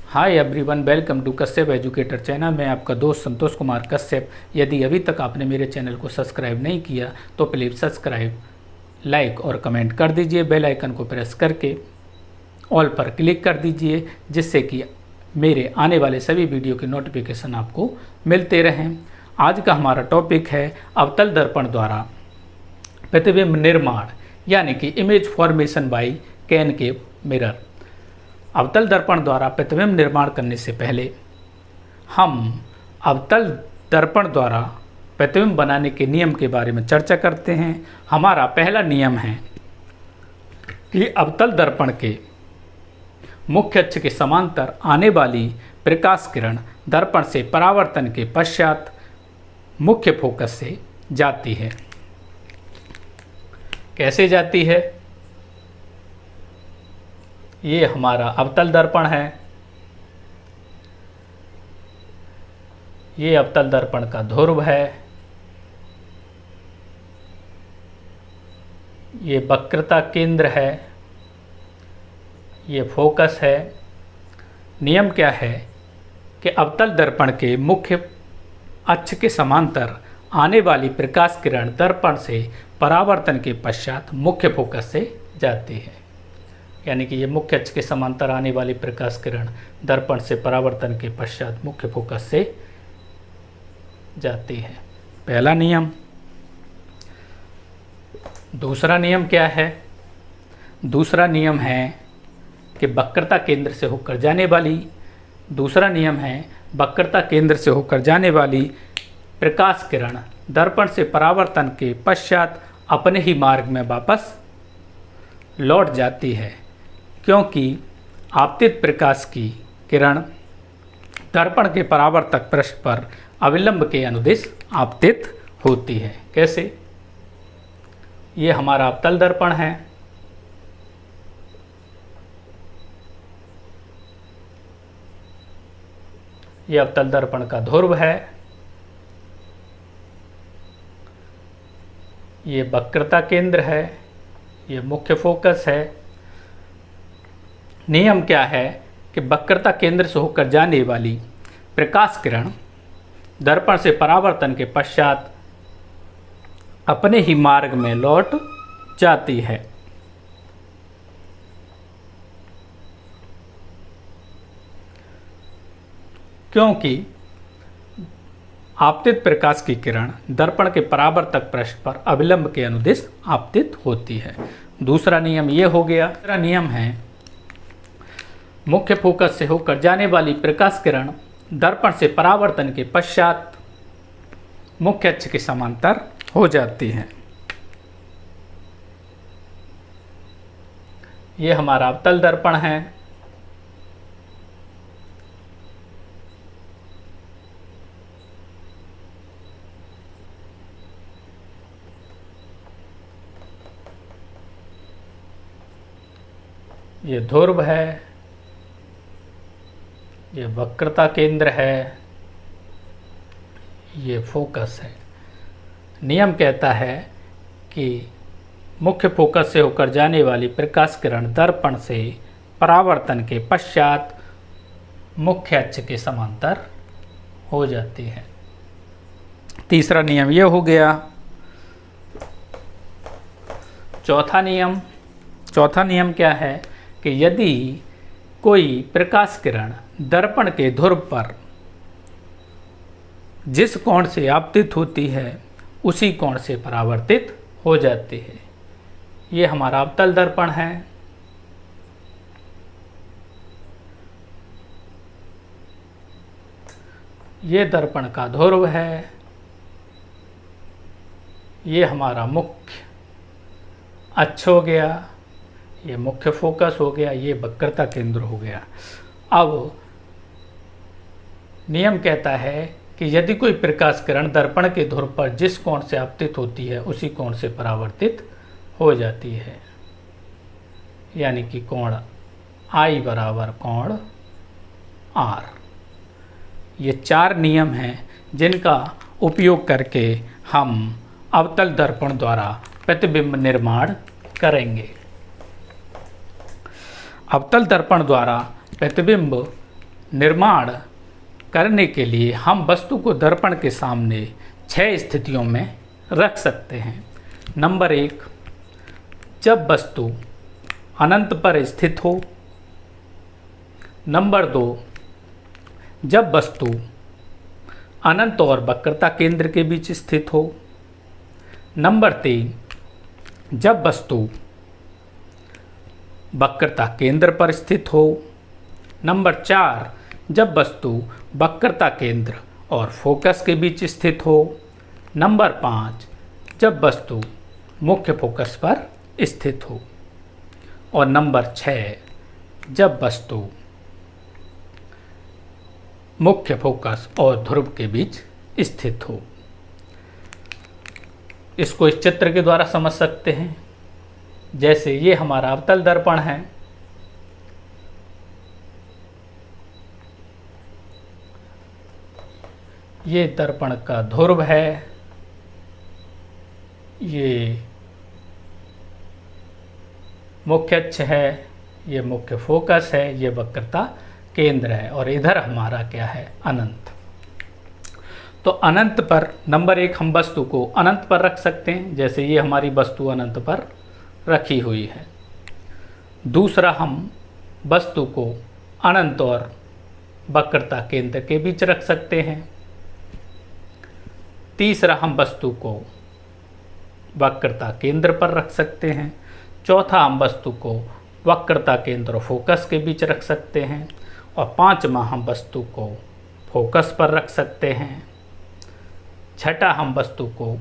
Hi everyone, welcome to Kashyap educator channel में आपका दोस्त संतोष कुमार कश्यप। यदि अभी तक आपने मेरे चैनल को सब्सक्राइब नहीं किया तो प्लीज़ सब्सक्राइब, लाइक और कमेंट कर दीजिए। बेल आइकन को प्रेस करके ऑल पर क्लिक कर दीजिए, जिससे कि मेरे आने वाले सभी वीडियो की नोटिफिकेशन आपको मिलते रहें। आज का हमारा टॉपिक है अवतल दर्पण द्वारा प्रतिबिंब निर्माण, यानी कि image formation by concave mirror. अवतल दर्पण द्वारा प्रतिबिंब निर्माण करने से पहले हम अवतल दर्पण द्वारा प्रतिबिंब बनाने के नियम के बारे में चर्चा करते हैं। हमारा पहला नियम है कि अवतल दर्पण के मुख्य अक्ष के समांतर आने वाली प्रकाश किरण दर्पण से परावर्तन के पश्चात मुख्य फोकस से जाती है। कैसे जाती है? ये हमारा अवतल दर्पण है। ये अवतल दर्पण का ध्रुव है। ये वक्रता केंद्र है। ये फोकस है। नियम क्या है कि अवतल दर्पण के मुख्य अक्ष के समांतर आने वाली प्रकाश किरण दर्पण से परावर्तन के पश्चात मुख्य फोकस से जाती है। यानी कि ये मुख्य अक्ष के समांतर आने वाली प्रकाश किरण दर्पण से परावर्तन के पश्चात मुख्य फोकस से जाती है। पहला नियम। दूसरा नियम क्या है? दूसरा नियम है कि वक्रता केंद्र से होकर जाने वाली वक्रता केंद्र से होकर जाने वाली प्रकाश किरण दर्पण से परावर्तन के पश्चात अपने ही मार्ग में वापस लौट जाती है, क्योंकि आपतित प्रकाश की किरण दर्पण के परावर्तक पृष्ठ पर अविलंब के अनुदिश आपतित होती है। कैसे? ये हमारा अवतल दर्पण है। ये अवतल दर्पण का ध्रुव है। ये वक्रता केंद्र है। ये मुख्य फोकस है। नियम क्या है कि वक्रता केंद्र से होकर जाने वाली प्रकाश किरण दर्पण से परावर्तन के पश्चात अपने ही मार्ग में लौट जाती है। क्योंकि आपतित प्रकाश की किरण दर्पण के परावर्तक पृष्ठ पर अविलंब के अनुदिश आपतित होती है। दूसरा नियम ये हो गया। तीसरा नियम है मुख्य फोकस से होकर जाने वाली प्रकाश किरण दर्पण से परावर्तन के पश्चात मुख्य अक्ष के समांतर हो जाती है। यह हमारा अवतल दर्पण है। ये ध्रुव है। ये वक्रता केंद्र है। ये फोकस है। नियम कहता है कि मुख्य फोकस से होकर जाने वाली प्रकाश किरण दर्पण से परावर्तन के पश्चात मुख्य अक्ष के समांतर हो जाती है। तीसरा नियम यह हो गया। चौथा नियम क्या है कि यदि कोई प्रकाश किरण दर्पण के ध्रुव पर जिस कोण से आपतित होती है उसी कोण से परावर्तित हो जाती है। ये हमारा अवतल दर्पण है। ये दर्पण का ध्रुव है। ये हमारा मुख्य अक्ष हो गया। ये मुख्य फोकस हो गया। ये वक्रता केंद्र हो गया। अब नियम कहता है कि यदि कोई प्रकाश किरण दर्पण के ध्रुव पर जिस कोण से आपतित होती है उसी कोण से परावर्तित हो जाती है, यानी कि कोण I बराबर कोण R। ये चार नियम हैं जिनका उपयोग करके हम अवतल दर्पण द्वारा प्रतिबिंब निर्माण करेंगे। अवतल दर्पण द्वारा प्रतिबिंब निर्माण करने के लिए हम वस्तु को दर्पण के सामने 6 स्थितियों में रख सकते हैं। नंबर 1, जब वस्तु अनंत पर स्थित हो। नंबर 2, जब वस्तु अनंत और वक्रता केंद्र के बीच स्थित हो। नंबर 3, जब वस्तु वक्रता केंद्र पर स्थित हो। नंबर 4, जब वस्तु वक्रता केंद्र और फोकस के बीच स्थित हो। नंबर 5, जब वस्तु मुख्य फोकस पर स्थित हो। और नंबर 6, जब वस्तु मुख्य फोकस और ध्रुव के बीच स्थित हो। इसको इस चित्र के द्वारा समझ सकते हैं। जैसे ये हमारा अवतल दर्पण है, ये दर्पण का ध्रुव है, ये मुख्य अक्ष है, ये मुख्य फोकस है, ये वक्रता केंद्र है, और इधर हमारा क्या है, अनंत। तो अनंत पर नंबर 1, हम वस्तु को अनंत पर रख सकते हैं। जैसे ये हमारी वस्तु अनंत पर रखी हुई है। दूसरा, हम वस्तु को अनंत और वक्रता केंद्र के बीच रख सकते हैं। तीसरा, हम वस्तु को वक्रता केंद्र पर रख सकते हैं। चौथा, हम वस्तु को वक्रता केंद्र और फोकस के बीच रख सकते हैं। और 5वां, हम वस्तु को फोकस पर रख सकते हैं। छठा, हम वस्तु को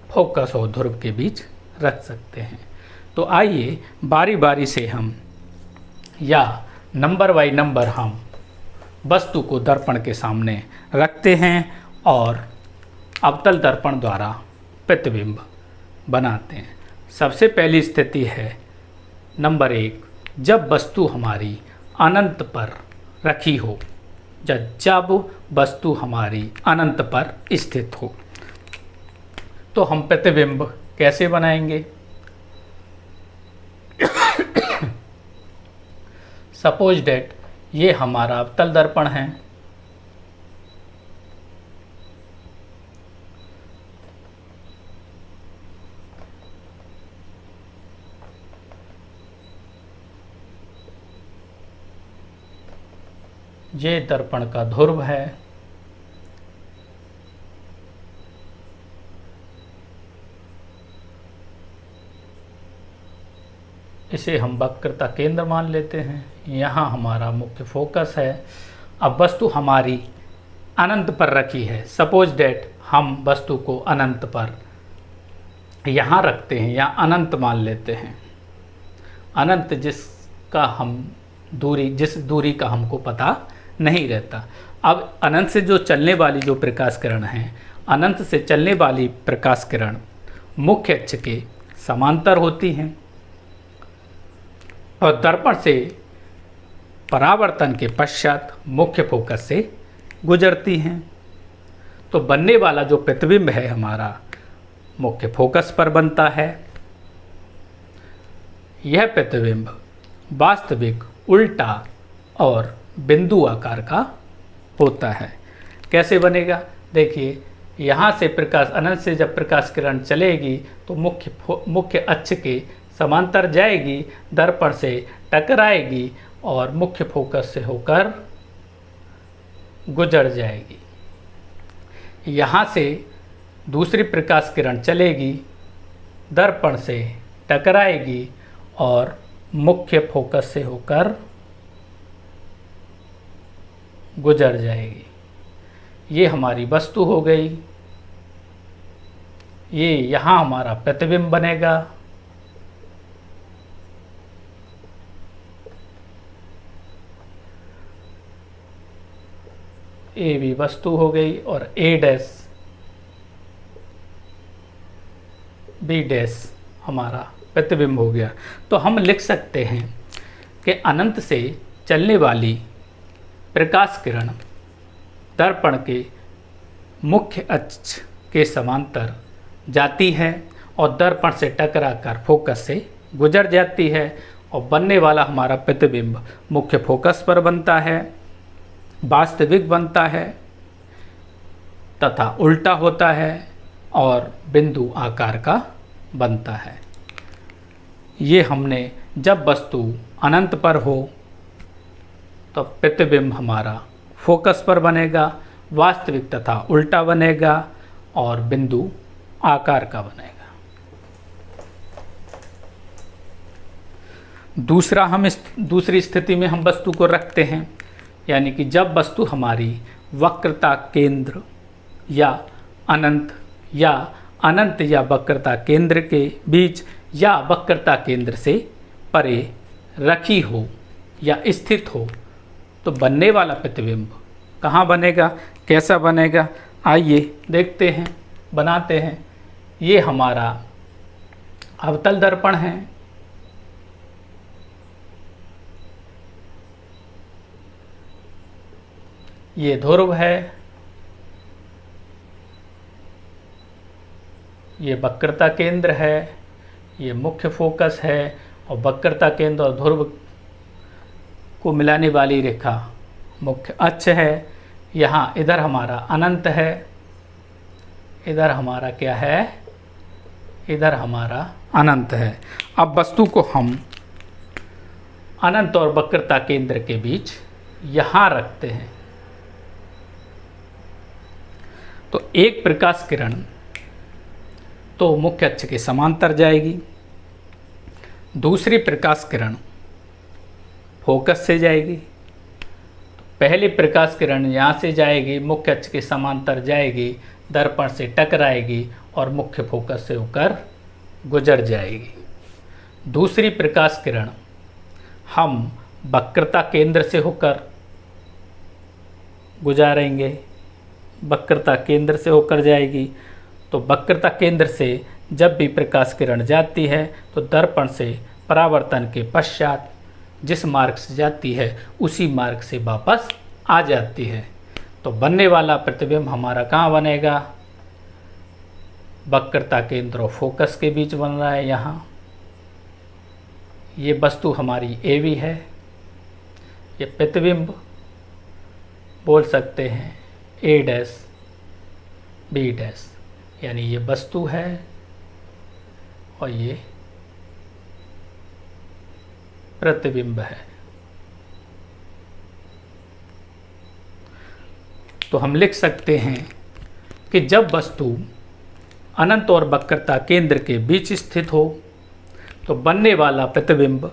फोकस और ध्रुव के बीच रख सकते हैं। तो आइए बारी बारी से हम या नंबर बाई नंबर हम वस्तु को दर्पण के सामने रखते हैं और अवतल दर्पण द्वारा प्रतिबिंब बनाते हैं। सबसे पहली स्थिति है नंबर 1, जब वस्तु हमारी अनंत पर रखी हो, जब वस्तु हमारी अनंत पर स्थित हो। तो हम प्रतिबिंब कैसे बनाएंगे? सपोज डेट ये हमारा अवतल दर्पण है। ये दर्पण का ध्रुव है। इसे हम वक्रता केंद्र मान लेते हैं। यहाँ हमारा मुख्य फोकस है। अब वस्तु हमारी अनंत पर रखी है। सपोज डेट हम वस्तु को अनंत पर यहाँ रखते हैं या अनंत मान लेते हैं। अनंत जिसका हम जिस दूरी का हमको पता नहीं रहता। अब अनंत से जो चलने वाली जो प्रकाश किरण है, अनंत से चलने वाली प्रकाश किरण मुख्य अक्ष के समांतर होती हैं और दर्पण से परावर्तन के पश्चात मुख्य फोकस से गुजरती हैं। तो बनने वाला जो प्रतिबिंब है हमारा मुख्य फोकस पर बनता है। यह प्रतिबिंब वास्तविक उल्टा और बिंदु आकार का होता है। कैसे बनेगा? देखिए, यहाँ से प्रकाश अनंत से जब प्रकाश किरण चलेगी तो मुख्य अक्ष के समांतर जाएगी, दर्पण से टकराएगी और मुख्य फोकस से होकर गुजर जाएगी। यहाँ से दूसरी प्रकाश किरण चलेगी, दर्पण से टकराएगी और मुख्य फोकस से होकर गुजर जाएगी। ये हमारी वस्तु हो गई। ये यहाँ हमारा प्रतिबिंब बनेगा। ए भी वस्तु हो गई और ए डैश बी डैश हमारा प्रतिबिंब हो गया। तो हम लिख सकते हैं कि अनंत से चलने वाली प्रकाश किरण दर्पण के मुख्य अक्ष के समांतर जाती है और दर्पण से टकराकर फोकस से गुजर जाती है और बनने वाला हमारा प्रतिबिंब मुख्य फोकस पर बनता है, वास्तविक बनता है तथा उल्टा होता है और बिंदु आकार का बनता है। ये हमने जब वस्तु अनंत पर हो तो प्रतिबिंब हमारा फोकस पर बनेगा, वास्तविक तथा उल्टा बनेगा और बिंदु आकार का बनेगा। दूसरी स्थिति में हम वस्तु को रखते हैं, यानी कि जब वस्तु हमारी वक्रता केंद्र या अनंत या वक्रता केंद्र के बीच या वक्रता केंद्र से परे रखी हो या स्थित हो, तो बनने वाला प्रतिबिंब कहाँ बनेगा, कैसा बनेगा, आइए देखते हैं, बनाते हैं। ये हमारा अवतल दर्पण है। ये ध्रुव है, ये वक्रता केंद्र है, ये मुख्य फोकस है और वक्रता केंद्र और ध्रुव को मिलाने वाली रेखा मुख्य अक्ष है। यहाँ इधर हमारा अनंत है, इधर हमारा क्या है, इधर हमारा अनंत है। अब वस्तु को हम अनंत और वक्रता केंद्र के बीच यहाँ रखते हैं, तो एक प्रकाश किरण तो मुख्य अक्ष के समांतर जाएगी, दूसरी प्रकाश किरण फोकस से जाएगी। तो पहली प्रकाश किरण यहाँ से जाएगी, मुख्य अक्ष के समांतर जाएगी, दर्पण से टकराएगी और मुख्य फोकस से होकर गुजर जाएगी। दूसरी प्रकाश किरण हम वक्रता केंद्र से होकर गुजारेंगे, वक्रता केंद्र से होकर जाएगी। तो वक्रता केंद्र से जब भी प्रकाश किरण जाती है तो दर्पण से परावर्तन के पश्चात जिस मार्ग से जाती है उसी मार्ग से वापस आ जाती है। तो बनने वाला प्रतिबिंब हमारा कहाँ बनेगा, वक्रता केंद्र और फोकस के बीच बन रहा है। यहाँ ये वस्तु हमारी AB है, ये प्रतिबिंब बोल सकते हैं A' B', यानी ये वस्तु है और ये प्रतिबिंब है। तो हम लिख सकते हैं कि जब वस्तु अनंत और वक्रता केंद्र के बीच स्थित हो तो बनने वाला प्रतिबिंब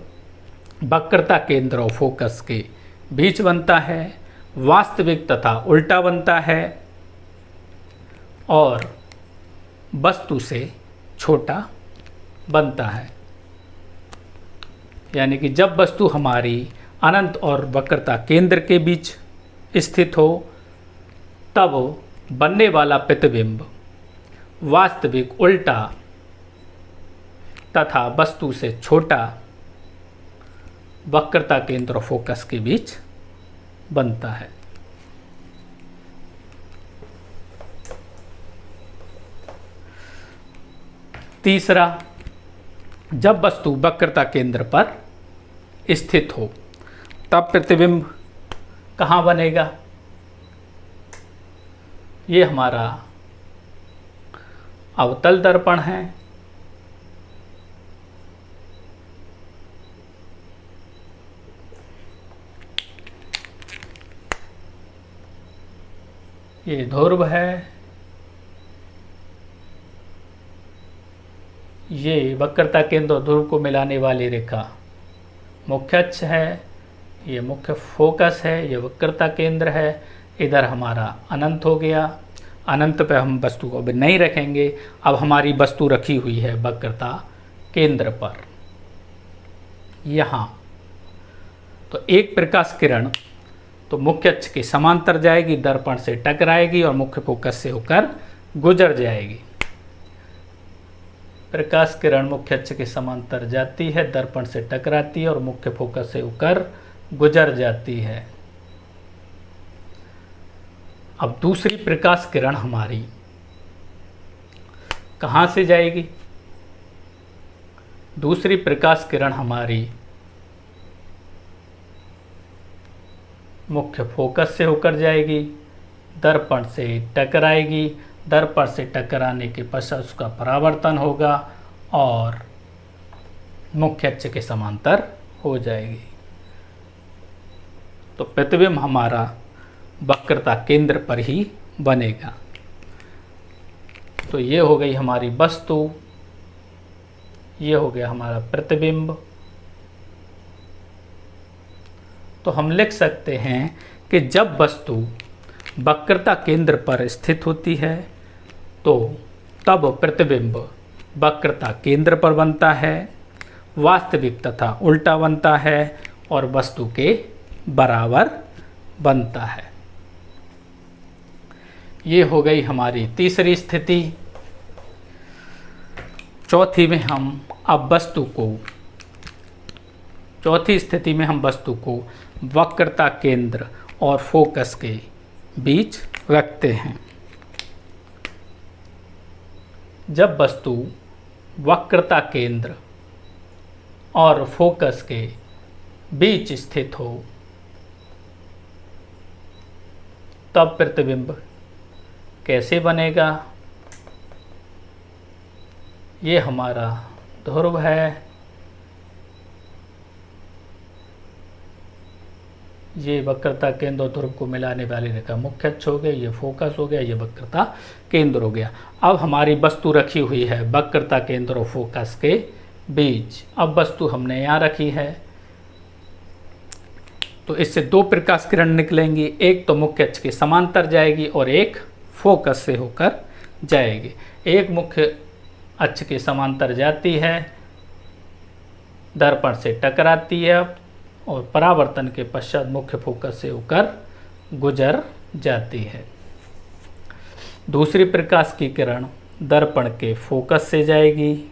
वक्रता केंद्र और फोकस के बीच बनता है, वास्तविक तथा उल्टा बनता है और वस्तु से छोटा बनता है। यानी कि जब वस्तु हमारी अनंत और वक्रता केंद्र के बीच स्थित हो तब बनने वाला प्रतिबिंब वास्तविक उल्टा तथा वस्तु से छोटा वक्रता केंद्र और फोकस के बीच बनता है। तीसरा, जब वस्तु वक्रता केंद्र पर स्थित हो तब प्रतिबिंब कहाँ बनेगा। ये हमारा अवतल दर्पण है। ये ध्रुव है, ये वक्रता केंद्र और ध्रुव को मिलाने वाली रेखा मुख्य अक्ष है, ये मुख्य फोकस है, ये वक्रता केंद्र है। इधर हमारा अनंत हो गया। अनंत पे हम वस्तु को अब नहीं रखेंगे, अब हमारी वस्तु रखी हुई है वक्रता केंद्र पर यहाँ। तो एक प्रकाश किरण तो मुख्य अक्ष के समांतर जाएगी, दर्पण से टकराएगी और मुख्य फोकस से होकर गुजर जाएगी। प्रकाश किरण मुख्य अक्ष के समांतर जाती है, दर्पण से टकराती है और मुख्य फोकस से होकर गुजर जाती है। अब दूसरी प्रकाश किरण हमारी कहाँ से जाएगी। दूसरी प्रकाश किरण हमारी मुख्य फोकस से होकर जाएगी, दर्पण से टकराएगी, दर्पण से टकराने के पश्चात उसका परावर्तन होगा और मुख्य अक्ष के समांतर हो जाएगी। तो प्रतिबिंब हमारा वक्रता केंद्र पर ही बनेगा। तो ये हो गई हमारी वस्तु, ये हो गया हमारा प्रतिबिंब। तो हम लिख सकते हैं कि जब वस्तु वक्रता केंद्र पर स्थित होती है तो तब प्रतिबिंब वक्रता केंद्र पर बनता है, वास्तविक तथा उल्टा बनता है और वस्तु के बराबर बनता है। ये हो गई हमारी तीसरी स्थिति। चौथी स्थिति में हम वस्तु को वक्रता केंद्र और फोकस के बीच रखते हैं। जब वस्तु वक्रता केंद्र और फोकस के बीच स्थित हो तब प्रतिबिंब कैसे बनेगा? ये हमारा ध्रुव है, ये वक्रता केंद्र और ध्रुव को मिलाने वाली रेखा मुख्य अक्ष हो गया, ये फोकस हो गया, ये वक्रता केंद्र हो गया। अब हमारी वस्तु रखी हुई है वक्रता केंद्र और फोकस के बीच। अब वस्तु हमने यहाँ रखी है तो इससे दो प्रकाश किरण निकलेंगी, एक तो मुख्य अक्ष के समांतर जाएगी और एक फोकस से होकर जाएगी। एक मुख्य अक्ष के समांतर जाती है, दर्पण से टकराती है और परावर्तन के पश्चात मुख्य फोकस से होकर गुजर जाती है। दूसरी प्रकाश की किरण दर्पण के फोकस से जाएगी,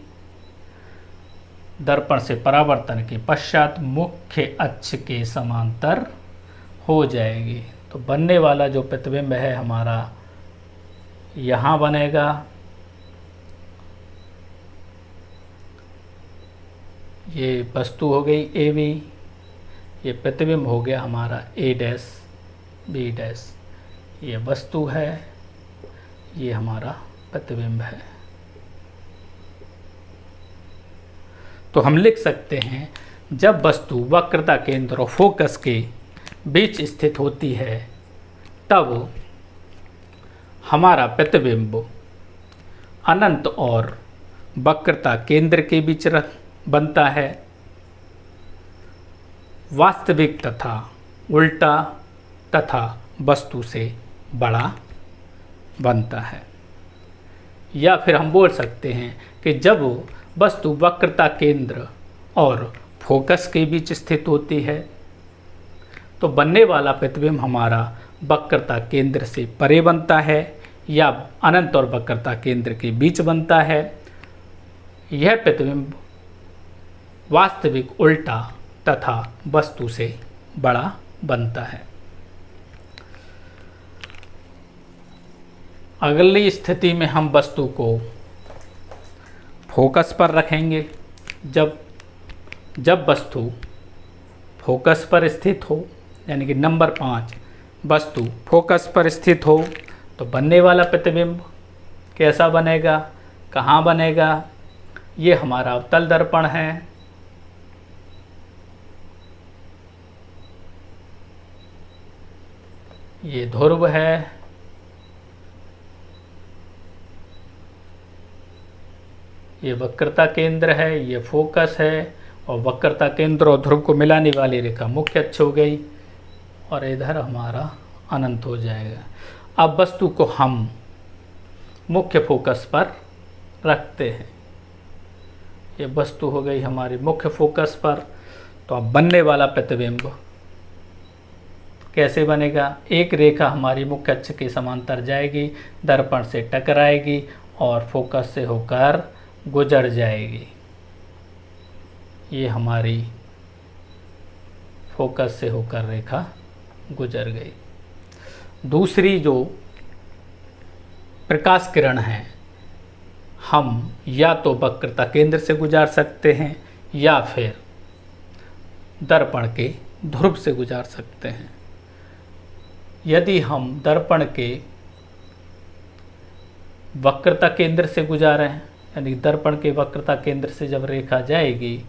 दर्पण से परावर्तन के पश्चात मुख्य अक्ष के समांतर हो जाएगी। तो बनने वाला जो प्रतिबिंब है हमारा यहाँ बनेगा। ये वस्तु हो गई ए बी, ये प्रतिबिंब हो गया हमारा ए डैश बी डैश। ये वस्तु है, ये हमारा प्रतिबिंब है। तो हम लिख सकते हैं जब वस्तु वक्रता केंद्र और फोकस के बीच स्थित होती है तब हमारा प्रतिबिंब अनंत और वक्रता केंद्र के बीच बनता है, वास्तविक तथा उल्टा तथा वस्तु से बड़ा बनता है। या फिर हम बोल सकते हैं कि जब वस्तु वक्रता केंद्र और फोकस के बीच स्थित होती है तो बनने वाला प्रतिबिंब हमारा वक्रता केंद्र से परे बनता है या अनंत और वक्रता केंद्र के बीच बनता है। यह प्रतिबिंब वास्तविक उल्टा तथा वस्तु से बड़ा बनता है। अगली स्थिति में हम वस्तु को फोकस पर रखेंगे। जब वस्तु फोकस पर स्थित हो, यानी कि नंबर 5 वस्तु फोकस पर स्थित हो तो बनने वाला प्रतिबिंब कैसा बनेगा, कहाँ बनेगा? ये हमारा अवतल दर्पण है। ये ध्रुव है, ये वक्रता केंद्र है, ये फोकस है और वक्रता केंद्र और ध्रुव को मिलाने वाली रेखा मुख्य अक्ष हो गई और इधर हमारा अनंत हो जाएगा। अब वस्तु को हम मुख्य फोकस पर रखते हैं। ये वस्तु हो गई हमारी मुख्य फोकस पर। तो अब बनने वाला प्रतिबिंब कैसे बनेगा? एक रेखा हमारी मुख्य अक्ष के समांतर जाएगी, दर्पण से टकराएगी और फोकस से होकर गुजर जाएगी। ये हमारी फोकस से होकर रेखा गुजर गई। दूसरी जो प्रकाश किरण है हम या तो वक्रता केंद्र से गुजार सकते हैं या फिर दर्पण के ध्रुव से गुजार सकते हैं। यदि हम दर्पण के वक्रता केंद्र से गुजारे हैं, यानी दर्पण के वक्रता केंद्र से जब रेखा जाएगी,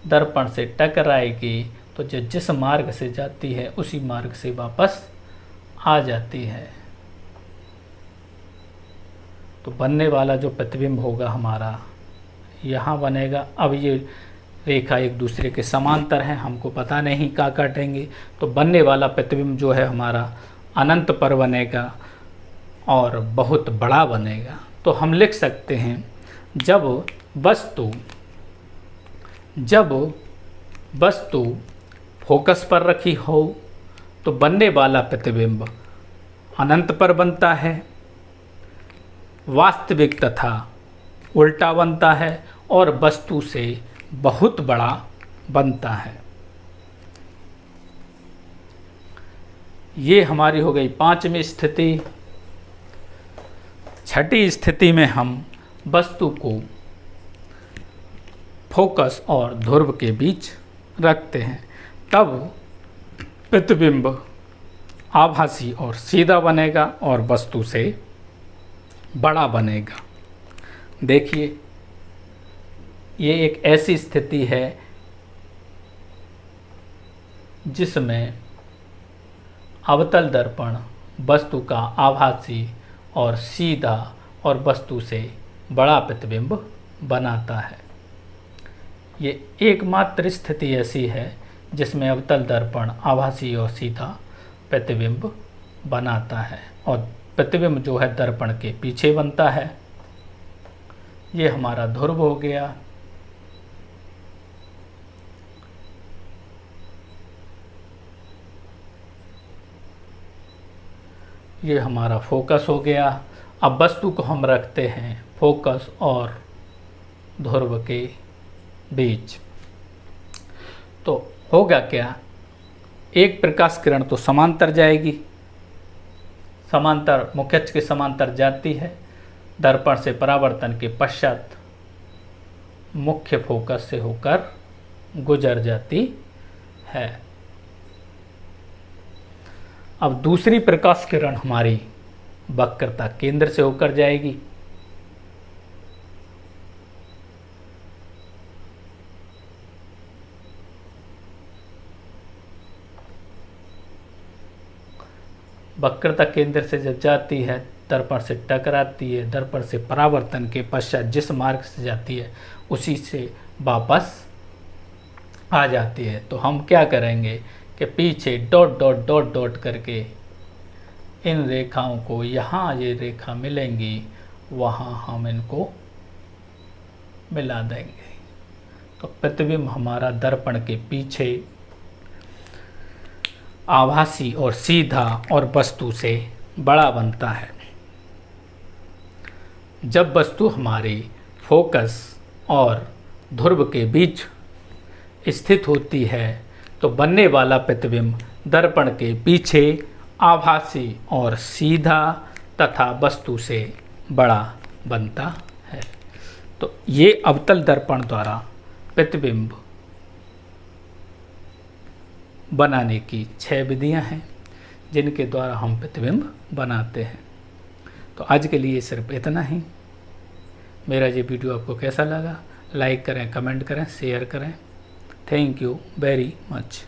दर्पण से टकराएगी, तो जिस मार्ग से जाती है उसी मार्ग से वापस आ जाती है। तो बनने वाला जो प्रतिबिंब होगा हमारा यहाँ बनेगा। अब ये रेखा एक दूसरे के समांतर हैं, हमको पता नहीं क्या काटेंगे, तो बनने वाला प्रतिबिंब जो है हमारा अनंत पर बनेगा और बहुत बड़ा बनेगा। तो हम लिख सकते हैं जब वस्तु फोकस पर रखी हो तो बनने वाला प्रतिबिंब अनंत पर बनता है, वास्तविक तथा उल्टा बनता है और वस्तु से बहुत बड़ा बनता है। ये हमारी हो गई 5वीं स्थिति। 6ठी स्थिति में हम वस्तु को फोकस और ध्रुव के बीच रखते हैं, तब प्रतिबिंब आभासी और सीधा बनेगा और वस्तु से बड़ा बनेगा। देखिए, ये एक ऐसी स्थिति है जिसमें अवतल दर्पण वस्तु का आभासी और सीधा और वस्तु से बड़ा प्रतिबिंब बनाता है। ये एकमात्र स्थिति ऐसी है जिसमें अवतल दर्पण आभासी और सीधा प्रतिबिंब बनाता है और प्रतिबिंब जो है दर्पण के पीछे बनता है। ये हमारा ध्रुव हो गया। ये हमारा फोकस हो गया। अब वस्तु को हम रखते हैं फोकस और ध्रुव के बीच। तो होगा क्या, एक प्रकाश किरण तो समांतर जाएगी, समांतर मुख्य अक्ष के समांतर जाती है, दर्पण से परावर्तन के पश्चात मुख्य फोकस से होकर गुजर जाती है। अब दूसरी प्रकाश किरण हमारी वक्रता केंद्र से होकर जाएगी, वक्रता केंद्र से जब जाती है दर्पण से टकराती है, दर्पण से परावर्तन के पश्चात जिस मार्ग से जाती है उसी से वापस आ जाती है। तो हम क्या करेंगे कि पीछे डॉट डॉट डॉट डॉट करके इन रेखाओं को, यहाँ ये रेखा मिलेंगी वहाँ हम इनको मिला देंगे। तो प्रतिबिंब हमारा दर्पण के पीछे आभासी और सीधा और वस्तु से बड़ा बनता है। जब वस्तु हमारी फोकस और ध्रुव के बीच स्थित होती है तो बनने वाला प्रतिबिंब दर्पण के पीछे आभासी और सीधा तथा वस्तु से बड़ा बनता है। तो ये अवतल दर्पण द्वारा प्रतिबिंब बनाने की 6 विधियां हैं जिनके द्वारा हम प्रतिबिंब बनाते हैं। तो आज के लिए सिर्फ इतना ही। मेरा ये वीडियो आपको कैसा लगा, लाइक करें, कमेंट करें, शेयर करें। Thank you very much.